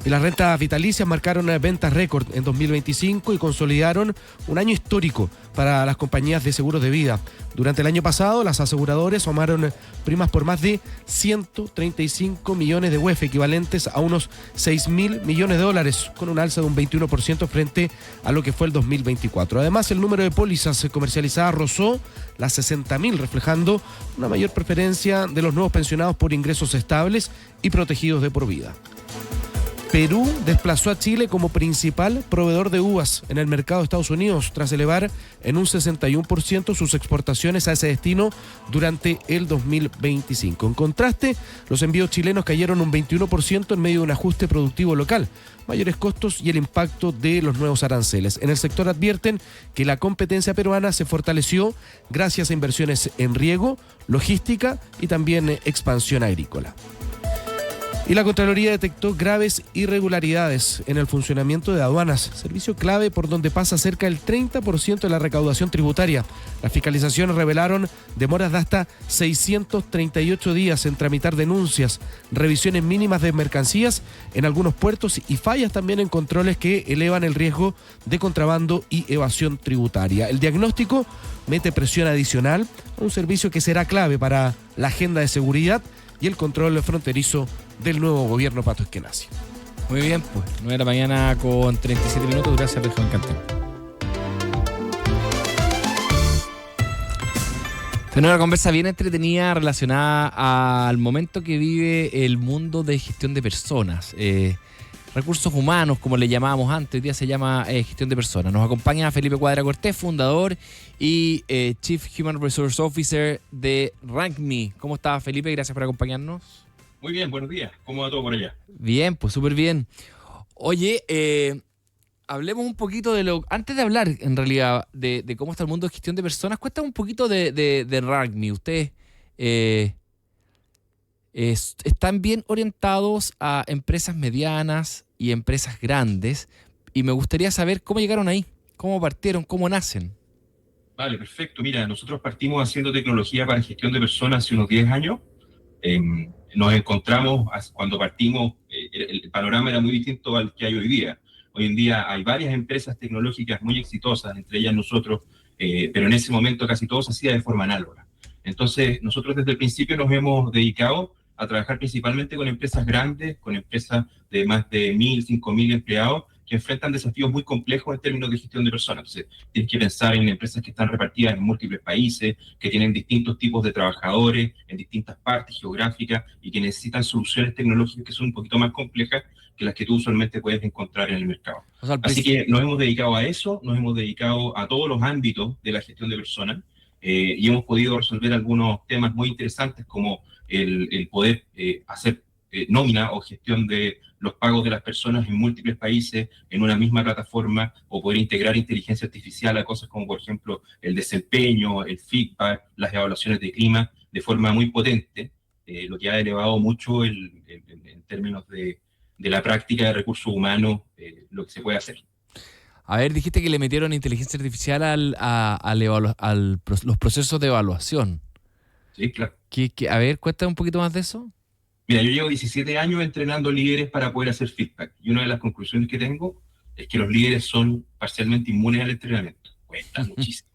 Y las rentas vitalicias marcaron ventas récord en 2025 y consolidaron un año histórico para las compañías de seguros de vida. Durante el año pasado, las aseguradoras sumaron primas por más de 135 millones de UF, equivalentes a unos 6.000 millones de dólares, con un alza de un 21% frente a lo que fue el 2024. Además, el número de pólizas comercializadas rozó las 60.000, reflejando una mayor preferencia de los nuevos pensionados por ingresos estables y protegidos de por vida. Perú desplazó a Chile como principal proveedor de uvas en el mercado de Estados Unidos, tras elevar en un 61% sus exportaciones a ese destino durante el 2025. En contraste, los envíos chilenos cayeron un 21% en medio de un ajuste productivo local, mayores costos y el impacto de los nuevos aranceles. En el sector advierten que la competencia peruana se fortaleció gracias a inversiones en riego, logística y también expansión agrícola. Y la Contraloría detectó graves irregularidades en el funcionamiento de aduanas, servicio clave por donde pasa cerca del 30% de la recaudación tributaria. Las fiscalizaciones revelaron demoras de hasta 638 días en tramitar denuncias, revisiones mínimas de mercancías en algunos puertos y fallas también en controles que elevan el riesgo de contrabando y evasión tributaria. El diagnóstico mete presión adicional a un servicio que será clave para la agenda de seguridad y el control fronterizo del nuevo gobierno Pato Eskenazi. Muy bien, pues 9 de la mañana con 37 minutos. Gracias, Alejandro Cantén. Fue una conversa bien entretenida relacionada al momento que vive el mundo de gestión de personas. Recursos humanos, como le llamábamos antes, hoy día se llama gestión de personas. Nos acompaña Felipe Cuadra Cortés, fundador y Chief Human Resource Officer de RankMe. ¿Cómo está, Felipe? Gracias por acompañarnos. Muy bien, buenos días. ¿Cómo va todo por allá? Bien, pues súper bien. Oye, hablemos un poquito de lo... Antes de hablar, en realidad, de cómo está el mundo de gestión de personas, cuéntame un poquito de RankMe. Ustedes están bien orientados a empresas medianas y empresas grandes, y me gustaría saber cómo llegaron ahí, cómo partieron, cómo nacen. Vale, perfecto. Mira, nosotros partimos haciendo tecnología para gestión de personas hace unos 10 años. Nos encontramos, cuando partimos, el panorama era muy distinto al que hay hoy día. Hoy en día hay varias empresas tecnológicas muy exitosas, entre ellas nosotros, pero en ese momento casi todo se hacía de forma análoga. Entonces, nosotros desde el principio nos hemos dedicado a trabajar principalmente con empresas grandes, con empresas de más de 1.000, 5.000 empleados, que enfrentan desafíos muy complejos en términos de gestión de personas. Entonces, tienes que pensar en empresas que están repartidas en múltiples países, que tienen distintos tipos de trabajadores en distintas partes geográficas y que necesitan soluciones tecnológicas que son un poquito más complejas que las que tú usualmente puedes encontrar en el mercado. O sea, así que nos hemos dedicado a eso, nos hemos dedicado a todos los ámbitos de la gestión de personas y hemos podido resolver algunos temas muy interesantes como el poder hacer nómina o gestión de los pagos de las personas en múltiples países en una misma plataforma, o poder integrar inteligencia artificial a cosas como, por ejemplo, el desempeño, el feedback, las evaluaciones de clima, de forma muy potente, lo que ha elevado mucho en términos de la práctica de recursos humanos, lo que se puede hacer. A ver, dijiste que le metieron inteligencia artificial a los procesos de evaluación. Sí, claro. A ver, cuéntame un poquito más de eso. Mira, yo llevo 17 años entrenando líderes para poder hacer feedback. Y una de las conclusiones que tengo es que los líderes son parcialmente inmunes al entrenamiento. Cuesta muchísimo.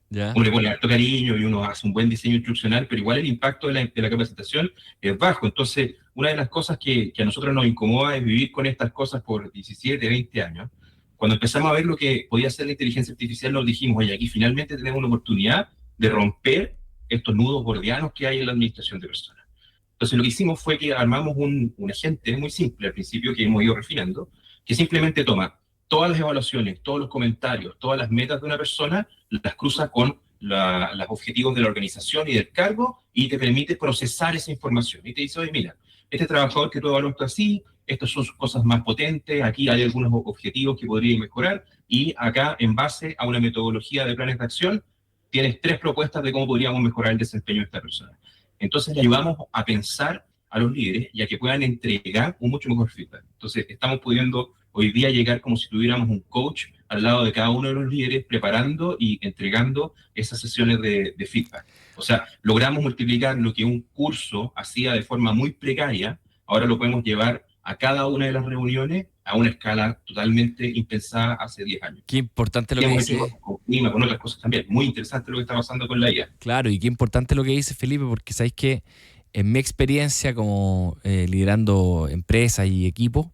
¿Ya? Uno le pone harto cariño y uno hace un buen diseño instruccional, pero igual el impacto de la capacitación es bajo. Entonces, una de las cosas que a nosotros nos incomoda es vivir con estas cosas por 17, 20 años. Cuando empezamos a ver lo que podía hacer la inteligencia artificial, nos dijimos, oye, aquí finalmente tenemos una oportunidad de romper estos nudos gordianos que hay en la administración de personas. Entonces lo que hicimos fue que armamos un agente muy simple al principio, que hemos ido refinando, que simplemente toma todas las evaluaciones, todos los comentarios, todas las metas de una persona, las cruza con los objetivos de la organización y del cargo, y te permite procesar esa información. Y te dice, oye, mira, este trabajador que tú evaluaste así, estas son sus cosas más potentes, aquí hay algunos objetivos que podrían mejorar, y acá, en base a una metodología de planes de acción, tienes 3 propuestas de cómo podríamos mejorar el desempeño de esta persona. Entonces le ayudamos a pensar a los líderes y a que puedan entregar un mucho mejor feedback. Entonces estamos pudiendo hoy día llegar como si tuviéramos un coach al lado de cada uno de los líderes, preparando y entregando esas sesiones de feedback. O sea, logramos multiplicar lo que un curso hacía de forma muy precaria, ahora lo podemos llevar a cada una de las reuniones a una escala totalmente impensada hace 10 años. Qué importante lo que dice. Con clima, con otras cosas también. Muy interesante lo que está pasando con la IA. Claro, y qué importante lo que dice Felipe, porque sabéis que en mi experiencia como liderando empresas y equipos,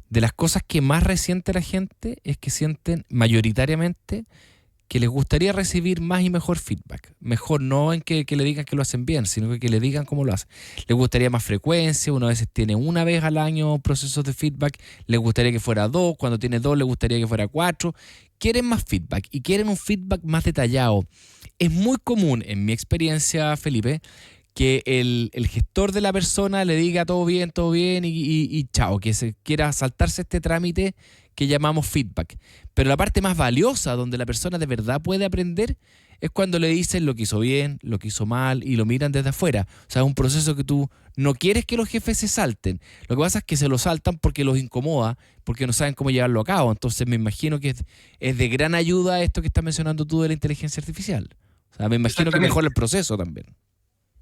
de las cosas que más resiente la gente es que sienten mayoritariamente que les gustaría recibir más y mejor feedback. Mejor no en que le digan que lo hacen bien, sino que le digan cómo lo hacen. Les gustaría más frecuencia, uno a veces tiene una vez al año procesos de feedback, les gustaría que fuera 2, cuando tiene 2 les gustaría que fuera 4. Quieren más feedback y quieren un feedback más detallado. Es muy común, en mi experiencia, Felipe, que el gestor de la persona le diga todo bien y chao, que se quiera saltarse este trámite que llamamos feedback. Pero la parte más valiosa, donde la persona de verdad puede aprender, es cuando le dicen lo que hizo bien, lo que hizo mal y lo miran desde afuera. O sea, es un proceso que tú no quieres que los jefes se salten. Lo que pasa es que se lo saltan porque los incomoda, porque no saben cómo llevarlo a cabo. Entonces me imagino que es de gran ayuda esto que estás mencionando tú de la inteligencia artificial. O sea, me imagino que mejora el proceso también.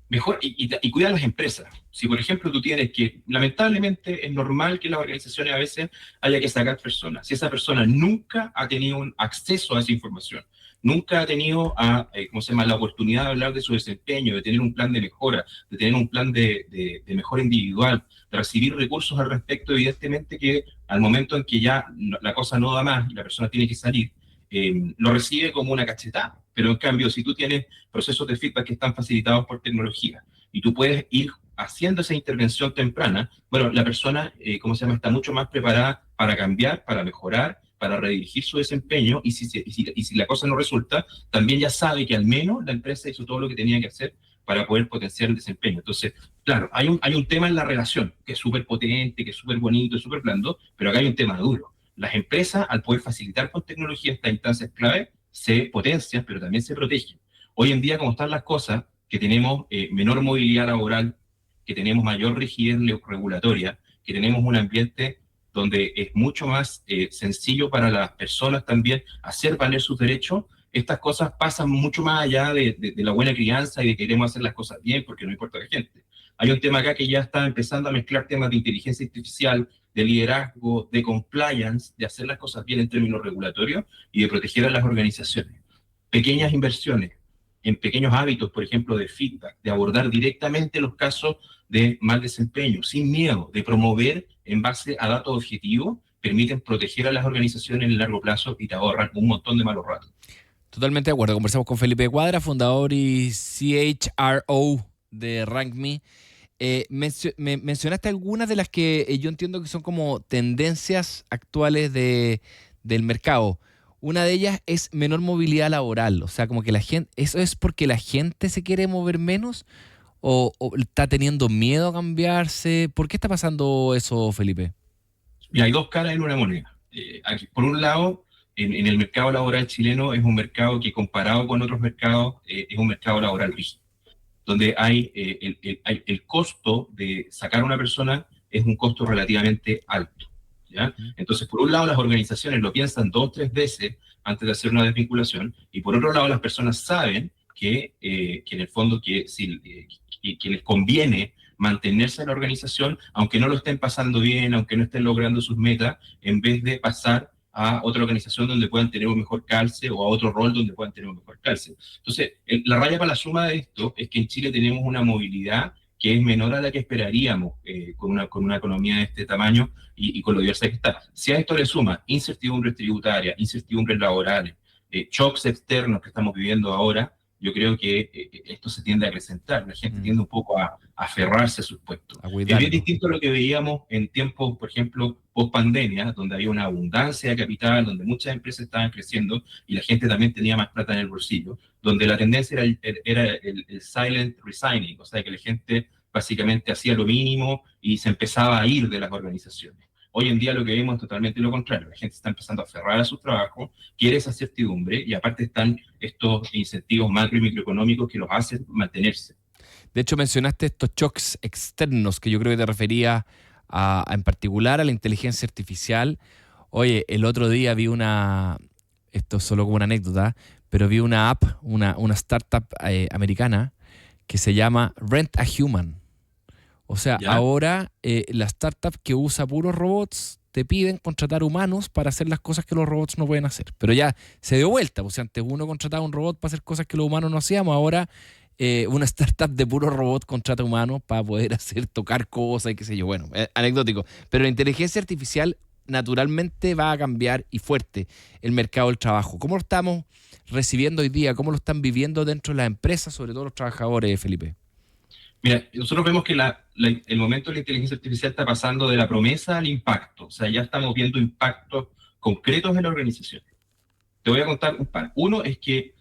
Mejor, y cuidar las empresas. Si, por ejemplo, tú tienes que, lamentablemente, es normal que en las organizaciones a veces haya que sacar personas. Si esa persona nunca ha tenido un acceso a esa información, nunca ha tenido la oportunidad de hablar de su desempeño, de tener un plan de mejora, de tener un plan de mejora individual, de recibir recursos al respecto, evidentemente que al momento en que ya la cosa no da más y la persona tiene que salir, lo recibe como una cachetada. Pero en cambio, si tú tienes procesos de feedback que están facilitados por tecnología y tú puedes ir haciendo esa intervención temprana, bueno, la persona, está mucho más preparada para cambiar, para mejorar, para redirigir su desempeño, y si la cosa no resulta, también ya sabe que al menos la empresa hizo todo lo que tenía que hacer para poder potenciar el desempeño. Entonces, claro, hay un tema en la relación que es súper potente, que es súper bonito, es súper blando, pero acá hay un tema duro. Las empresas, al poder facilitar con tecnología estas instancias clave, se potencian, pero también se protegen. Hoy en día, como están las cosas, que tenemos menor movilidad laboral, que tenemos mayor rigidez regulatoria, que tenemos un ambiente donde es mucho más sencillo para las personas también hacer valer sus derechos, estas cosas pasan mucho más allá de la buena crianza y de que queremos hacer las cosas bien porque no importa la gente. Hay un tema acá que ya está empezando a mezclar temas de inteligencia artificial, de liderazgo, de compliance, de hacer las cosas bien en términos regulatorios y de proteger a las organizaciones. Pequeñas inversiones en pequeños hábitos, por ejemplo, de feedback, de abordar directamente los casos de mal desempeño, sin miedo, de promover en base a datos objetivos, permiten proteger a las organizaciones en el largo plazo y te ahorran un montón de malos ratos. Totalmente de acuerdo. Conversamos con Felipe Cuadra, fundador y CHRO de RankMe. Mencionaste algunas de las que yo entiendo que son como tendencias actuales del mercado. Una de ellas es menor movilidad laboral, o sea, como que la gente, ¿eso es porque la gente se quiere mover menos o está teniendo miedo a cambiarse? ¿Por qué está pasando eso, Felipe? Mira, hay dos caras en una moneda. Por un lado, en el mercado laboral chileno es un mercado que comparado con otros mercados es un mercado laboral rígido, donde hay el costo de sacar a una persona es un costo relativamente alto, ¿ya? Entonces, por un lado, las organizaciones lo piensan 2 o 3 veces antes de hacer una desvinculación, y por otro lado, las personas saben que en el fondo que les conviene mantenerse en la organización, aunque no lo estén pasando bien, aunque no estén logrando sus metas, en vez de pasar a otra organización donde puedan tener un mejor calce o a otro rol donde puedan tener un mejor calce. Entonces, la raya para la suma de esto es que en Chile tenemos una movilidad que es menor a la que esperaríamos con una economía de este tamaño y con lo diversa que está. Si a esto le suma incertidumbres tributarias, incertidumbres laborales, shocks externos que estamos viviendo ahora, yo creo que esto se tiende a acrecentar. La gente tiende un poco a aferrarse a sus puestos. Es bien distinto a lo que veíamos en tiempos, por ejemplo, post-pandemia, donde había una abundancia de capital, donde muchas empresas estaban creciendo y la gente también tenía más plata en el bolsillo, donde la tendencia era el silent resigning, o sea, que la gente básicamente hacía lo mínimo y se empezaba a ir de las organizaciones. Hoy en día lo que vemos es totalmente lo contrario. La gente está empezando a aferrar a su trabajo, quiere esa certidumbre y aparte están estos incentivos macro y microeconómicos que los hacen mantenerse. De hecho, mencionaste estos shocks externos que yo creo que te refería en particular a la inteligencia artificial. Oye, el otro día vi esto es solo como una anécdota, pero vi una app, una startup americana que se llama Rent a Human. O sea, ¿Ya? ahora la startup que usa puros robots te piden contratar humanos para hacer las cosas que los robots no pueden hacer. Pero ya se dio vuelta. O sea, antes uno contrataba un robot para hacer cosas que los humanos no hacíamos. Ahora una startup de puros robots contrata humanos para poder tocar cosas y qué sé yo. Bueno, anecdótico. Pero la inteligencia artificial naturalmente va a cambiar y fuerte el mercado del trabajo. ¿Cómo lo estamos recibiendo hoy día? ¿Cómo lo están viviendo dentro de las empresas, sobre todo los trabajadores, Felipe? Mira, nosotros vemos que el momento de la inteligencia artificial está pasando de la promesa al impacto. O sea, ya estamos viendo impactos concretos en la organización. Te voy a contar un par. Uno es que,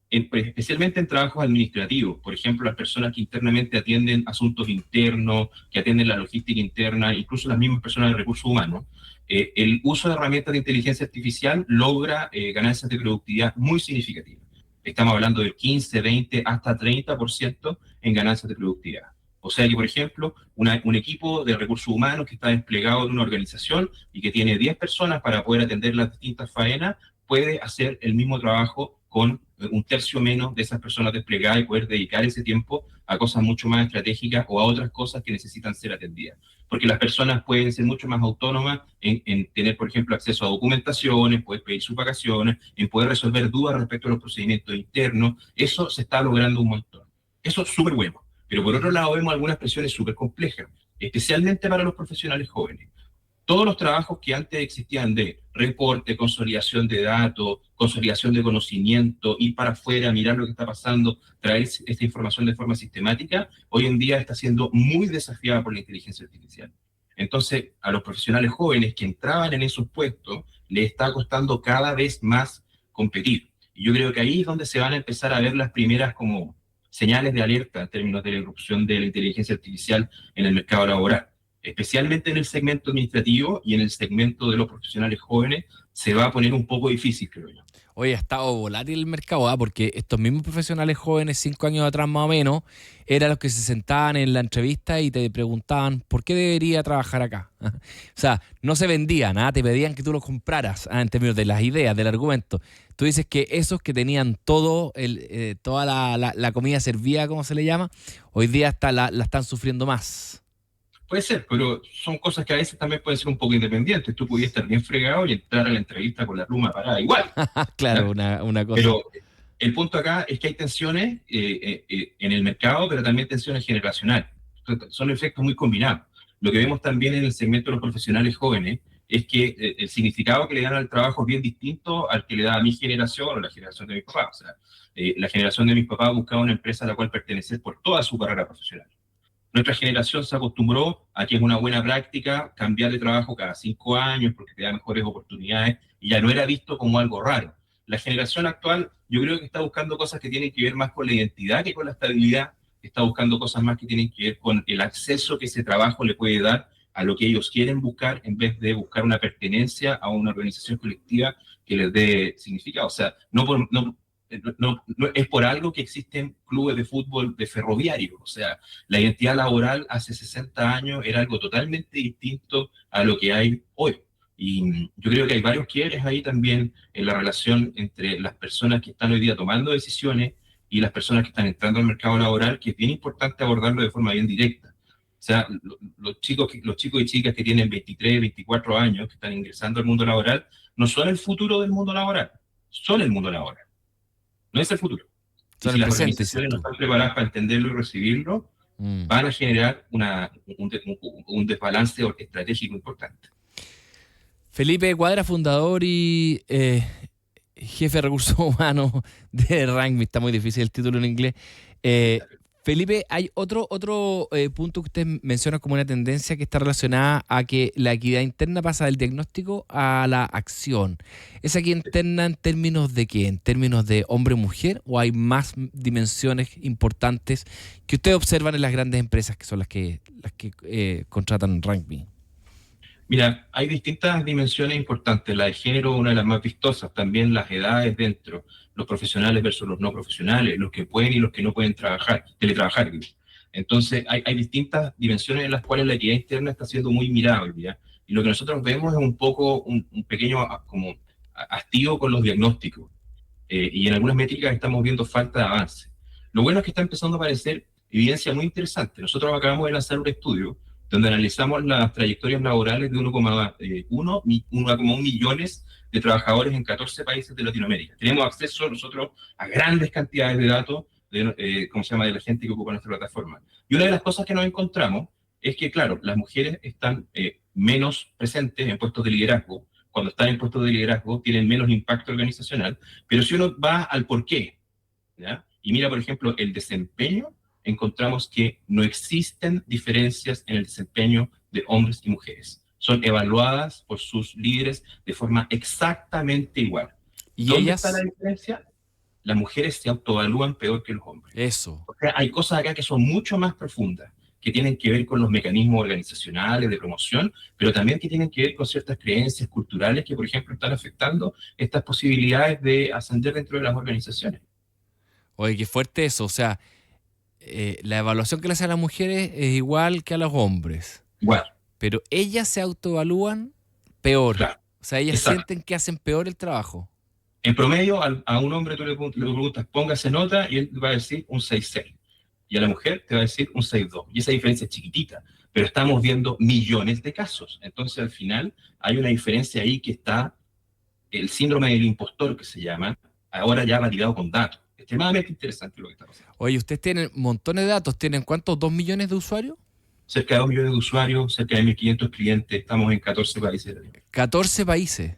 especialmente en trabajos administrativos, por ejemplo, las personas que internamente atienden asuntos internos, que atienden la logística interna, incluso las mismas personas de recursos humanos, el uso de herramientas de inteligencia artificial logra ganancias de productividad muy significativas. Estamos hablando del 15, 20, hasta 30% en ganancias de productividad. O sea que, por ejemplo, un equipo de recursos humanos que está desplegado en una organización y que tiene 10 personas para poder atender las distintas faenas, puede hacer el mismo trabajo con un tercio menos de esas personas desplegadas y poder dedicar ese tiempo a cosas mucho más estratégicas o a otras cosas que necesitan ser atendidas. Porque las personas pueden ser mucho más autónomas en tener, por ejemplo, acceso a documentaciones, poder pedir sus vacaciones, en poder resolver dudas respecto a los procedimientos internos. Eso se está logrando un montón. Eso es súper bueno. Pero por otro lado vemos algunas presiones súper complejas, especialmente para los profesionales jóvenes. Todos los trabajos que antes existían de reporte, consolidación de datos, consolidación de conocimiento, ir para afuera, mirar lo que está pasando, traer esta información de forma sistemática, hoy en día está siendo muy desafiada por la inteligencia artificial. Entonces, a los profesionales jóvenes que entraban en esos puestos, les está costando cada vez más competir. Y yo creo que ahí es donde se van a empezar a ver las primeras como señales de alerta en términos de la irrupción de la inteligencia artificial en el mercado laboral. Especialmente en el segmento administrativo y en el segmento de los profesionales jóvenes, se va a poner un poco difícil, creo yo. Oye, ha estado volátil el mercado, porque estos mismos profesionales jóvenes, 5 años atrás más o menos, eran los que se sentaban en la entrevista y te preguntaban ¿por qué debería trabajar acá? O sea, no se vendían, te pedían que tú los compraras en términos de las ideas, del argumento. Tú dices que esos que tenían toda la comida servida, como se le llama, hoy día la están sufriendo más. Puede ser, pero son cosas que a veces también pueden ser un poco independientes. Tú pudieras estar bien fregado y entrar a la entrevista con la pluma parada igual. Claro, una cosa. Pero el punto acá es que hay tensiones en el mercado, pero también tensiones generacionales. Son efectos muy combinados. Lo que vemos también en el segmento de los profesionales jóvenes es que el significado que le dan al trabajo es bien distinto al que le da a mi generación o la generación de mis papás. O sea, la generación de mis papás buscaba una empresa a la cual pertenecer por toda su carrera profesional. Nuestra generación se acostumbró a que es una buena práctica cambiar de trabajo cada 5 años porque te da mejores oportunidades y ya no era visto como algo raro. La generación actual yo creo que está buscando cosas que tienen que ver más con la identidad que con la estabilidad, está buscando cosas más que tienen que ver con el acceso que ese trabajo le puede dar a lo que ellos quieren buscar en vez de buscar una pertenencia a una organización colectiva que les dé significado. O sea, no es por algo que existen clubes de fútbol de ferroviarios. O sea, la identidad laboral hace 60 años era algo totalmente distinto a lo que hay hoy. Y yo creo que hay varios quiebres ahí también en la relación entre las personas que están hoy día tomando decisiones y las personas que están entrando al mercado laboral, que es bien importante abordarlo de forma bien directa. O sea, los chicos y chicas que tienen 23, 24 años, que están ingresando al mundo laboral, no son el futuro del mundo laboral, son el mundo laboral. No es el futuro. Y si las organizaciones no están preparadas para entenderlo y recibirlo, van a generar un desbalance estratégico importante. Felipe Cuadra, fundador y jefe de recursos humanos de Rangmi. Está muy difícil el título en inglés. Felipe, hay otro punto que usted menciona como una tendencia que está relacionada a que la equidad interna pasa del diagnóstico a la acción. ¿Es equidad interna en términos de qué? ¿En términos de hombre-mujer? ¿O hay más dimensiones importantes que ustedes observan en las grandes empresas que son las que contratan Rangmi? Mira, hay distintas dimensiones importantes. La de género es una de las más vistosas. También las edades dentro, los profesionales versus los no profesionales, los que pueden y los que no pueden teletrabajar. Entonces, hay distintas dimensiones en las cuales la equidad interna está siendo muy mirada hoy día. Y lo que nosotros vemos es un poco un pequeño como hastío con los diagnósticos. Y en algunas métricas estamos viendo falta de avance. Lo bueno es que está empezando a aparecer evidencia muy interesante. Nosotros acabamos de lanzar un estudio donde analizamos las trayectorias laborales de 1,1 millones de trabajadores en 14 países de Latinoamérica. Tenemos acceso nosotros a grandes cantidades de datos de la gente que ocupa nuestra plataforma. Y una de las cosas que nos encontramos es que, claro, las mujeres están menos presentes en puestos de liderazgo. Cuando están en puestos de liderazgo tienen menos impacto organizacional, pero si uno va al porqué, ¿ya? Y mira, por ejemplo, el desempeño, encontramos que no existen diferencias en el desempeño de hombres y mujeres. Son evaluadas por sus líderes de forma exactamente igual. ¿Y ¿Dónde ellas? está la diferencia? Las mujeres se autoevalúan peor que los hombres. Eso. O sea, hay cosas acá que son mucho más profundas, que tienen que ver con los mecanismos organizacionales de promoción, pero también que tienen que ver con ciertas creencias culturales que, por ejemplo, están afectando estas posibilidades de ascender dentro de las organizaciones. Oye, qué fuerte eso. O sea, la evaluación que le hacen a las mujeres es igual que a los hombres. Igual. Pero ellas se autoevalúan peor. Claro. O sea, ellas Exacto. sienten que hacen peor el trabajo. En promedio, a un hombre tú le preguntas, póngase nota, y él va a decir un 6,6. Y a la mujer te va a decir un 6,2. Y esa diferencia es chiquitita, pero estamos viendo millones de casos. Entonces, al final, hay una diferencia ahí que está, el síndrome del impostor, que se llama, ahora ya validado con datos. Extremadamente interesante lo que está pasando. Oye, ustedes tienen montones de datos. ¿Tienen cuántos? ¿2 millones de usuarios? Cerca de 2 millones de usuarios, cerca de 1.500 clientes, estamos en 14 países. 14 países.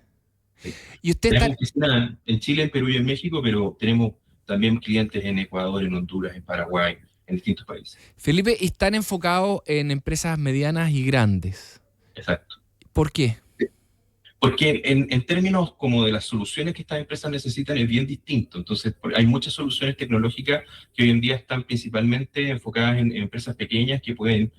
Sí. Y ustedes tenemos oficina en Chile, en Perú y en México, pero tenemos también clientes en Ecuador, en Honduras, en Paraguay, en distintos países. Felipe, están enfocados en empresas medianas y grandes. Exacto. ¿Por qué? Porque en términos como de las soluciones que estas empresas necesitan es bien distinto. Entonces, hay muchas soluciones tecnológicas que hoy en día están principalmente enfocadas en empresas pequeñas que pueden,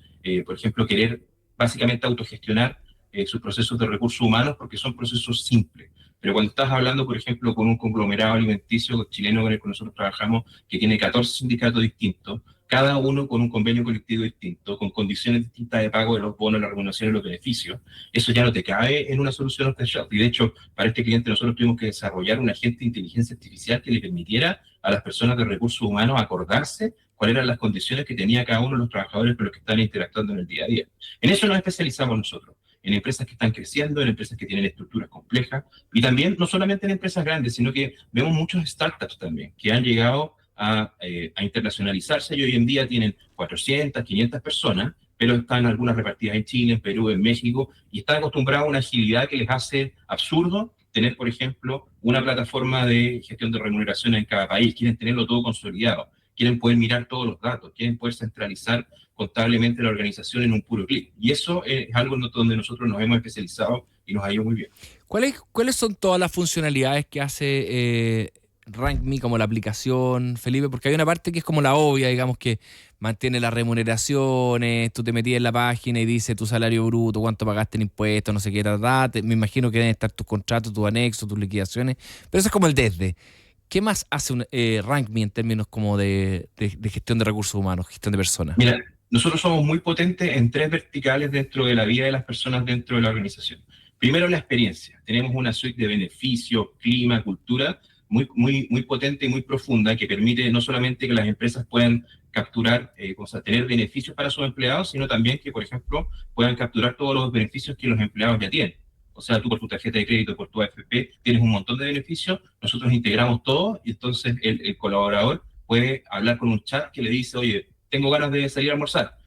por ejemplo, querer básicamente autogestionar sus procesos de recursos humanos porque son procesos simples. Pero cuando estás hablando, por ejemplo, con un conglomerado alimenticio chileno con el que nosotros trabajamos, que tiene 14 sindicatos distintos, cada uno con un convenio colectivo distinto, con condiciones distintas de pago de los bonos, las remuneraciones y los beneficios, eso ya no te cabe en una solución off the shelf. Y de hecho, para este cliente nosotros tuvimos que desarrollar un agente de inteligencia artificial que le permitiera a las personas de recursos humanos acordarse cuáles eran las condiciones que tenía cada uno de los trabajadores con los que están interactuando en el día a día. En eso nos especializamos nosotros, en empresas que están creciendo, en empresas que tienen estructuras complejas, y también no solamente en empresas grandes, sino que vemos muchos startups también, que han llegado a internacionalizarse y hoy en día tienen 400, 500 personas, pero están algunas repartidas en Chile, en Perú, en México, y están acostumbrados a una agilidad que les hace absurdo tener, por ejemplo, una plataforma de gestión de remuneración en cada país. Quieren tenerlo todo consolidado, quieren poder mirar todos los datos, quieren poder centralizar contablemente la organización en un puro clic. Y eso es algo donde nosotros nos hemos especializado y nos ha ido muy bien. ¿Cuáles son todas las funcionalidades que hace RankMe, como la aplicación, Felipe? Porque hay una parte que es como la obvia, digamos, que mantiene las remuneraciones, tú te metías en la página y dice tu salario bruto, cuánto pagaste en impuestos, no sé qué, me imagino que deben estar tus contratos, tus anexos, tus liquidaciones, pero eso es como el desde. ¿Qué más hace RankMe en términos como de gestión de recursos humanos, gestión de personas? Mira, nosotros somos muy potentes en 3 verticales dentro de la vida de las personas dentro de la organización. Primero, la experiencia. Tenemos una suite de beneficios, clima, cultura, muy potente y muy profunda, que permite no solamente que las empresas puedan capturar, tener beneficios para sus empleados, sino también que, por ejemplo, puedan capturar todos los beneficios que los empleados ya tienen. O sea, tú por tu tarjeta de crédito, por tu AFP, tienes un montón de beneficios, nosotros integramos todo y entonces el colaborador puede hablar con un chat que le dice, oye, tengo ganas de salir a almorzar,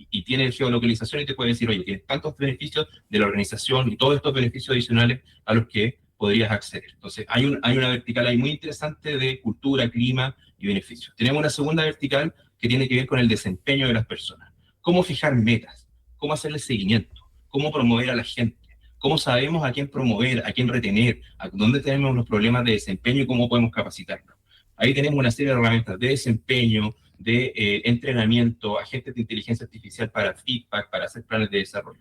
y tiene geolocalización y te puede decir, oye, tienes tantos beneficios de la organización y todos estos beneficios adicionales a los que podrías acceder. Entonces, hay una vertical ahí muy interesante de cultura, clima y beneficios. Tenemos una segunda vertical que tiene que ver con el desempeño de las personas. Cómo fijar metas, cómo hacerle seguimiento, cómo promover a la gente, cómo sabemos a quién promover, a quién retener, a dónde tenemos los problemas de desempeño y cómo podemos capacitarnos. Ahí tenemos una serie de herramientas de desempeño, de entrenamiento, agentes de inteligencia artificial para feedback, para hacer planes de desarrollo.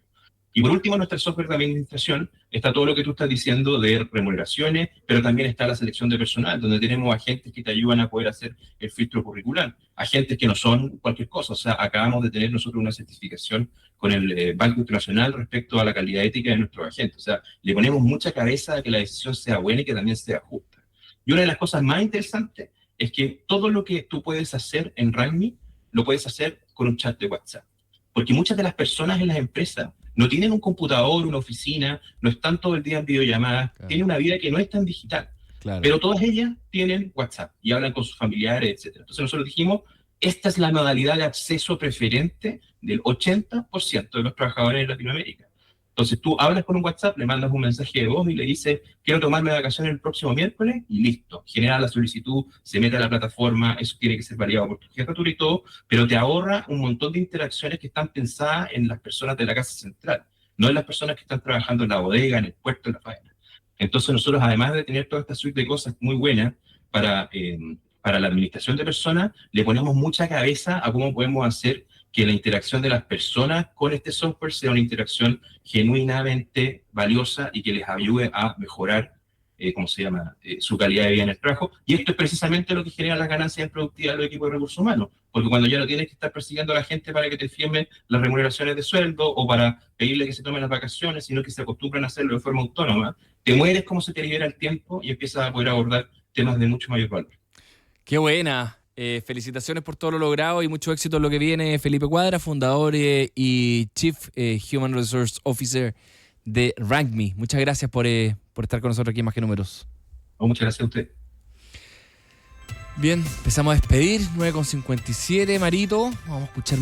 Y por último, en nuestra software de administración está todo lo que tú estás diciendo de remuneraciones, pero también está la selección de personal, donde tenemos agentes que te ayudan a poder hacer el filtro curricular, agentes que no son cualquier cosa. O sea, acabamos de tener nosotros una certificación con el Banco Internacional respecto a la calidad ética de nuestros agentes. O sea, le ponemos mucha cabeza a que la decisión sea buena y que también sea justa. Y una de las cosas más interesantes es que todo lo que tú puedes hacer en RankMe lo puedes hacer con un chat de WhatsApp. Porque muchas de las personas en las empresas no tienen un computador, una oficina, no están todo el día en videollamadas, tienen una vida que no es tan digital. Pero todas ellas tienen WhatsApp y hablan con sus familiares, etc. Entonces nosotros dijimos, esta es la modalidad de acceso preferente del 80% de los trabajadores en Latinoamérica. Entonces tú hablas con un WhatsApp, le mandas un mensaje de voz y le dices, quiero tomarme vacaciones el próximo miércoles, y listo. Genera la solicitud, se mete a la plataforma, eso tiene que ser validado por tu jefatura y todo, pero te ahorra un montón de interacciones que están pensadas en las personas de la casa central, no en las personas que están trabajando en la bodega, en el puerto, en la faena. Entonces nosotros, además de tener toda esta suite de cosas muy buenas para la administración de personas, le ponemos mucha cabeza a cómo podemos hacer que la interacción de las personas con este software sea una interacción genuinamente valiosa y que les ayude a mejorar, su calidad de vida en el trabajo. Y esto es precisamente lo que genera las ganancias en productividad de los equipos de recursos humanos, porque cuando ya no tienes que estar persiguiendo a la gente para que te firmen las remuneraciones de sueldo o para pedirle que se tomen las vacaciones, sino que se acostumbran a hacerlo de forma autónoma, te mueres como se te libera el tiempo y empiezas a poder abordar temas de mucho mayor valor. ¡Qué buena! Felicitaciones por todo lo logrado y mucho éxito en lo que viene. Felipe Cuadra, fundador y Chief Human Resource Officer de RankMe. Muchas gracias por estar con nosotros aquí en Más que Números. Muchas gracias a usted. Bien, empezamos a despedir, 9:57, Marito. Vamos a escuchar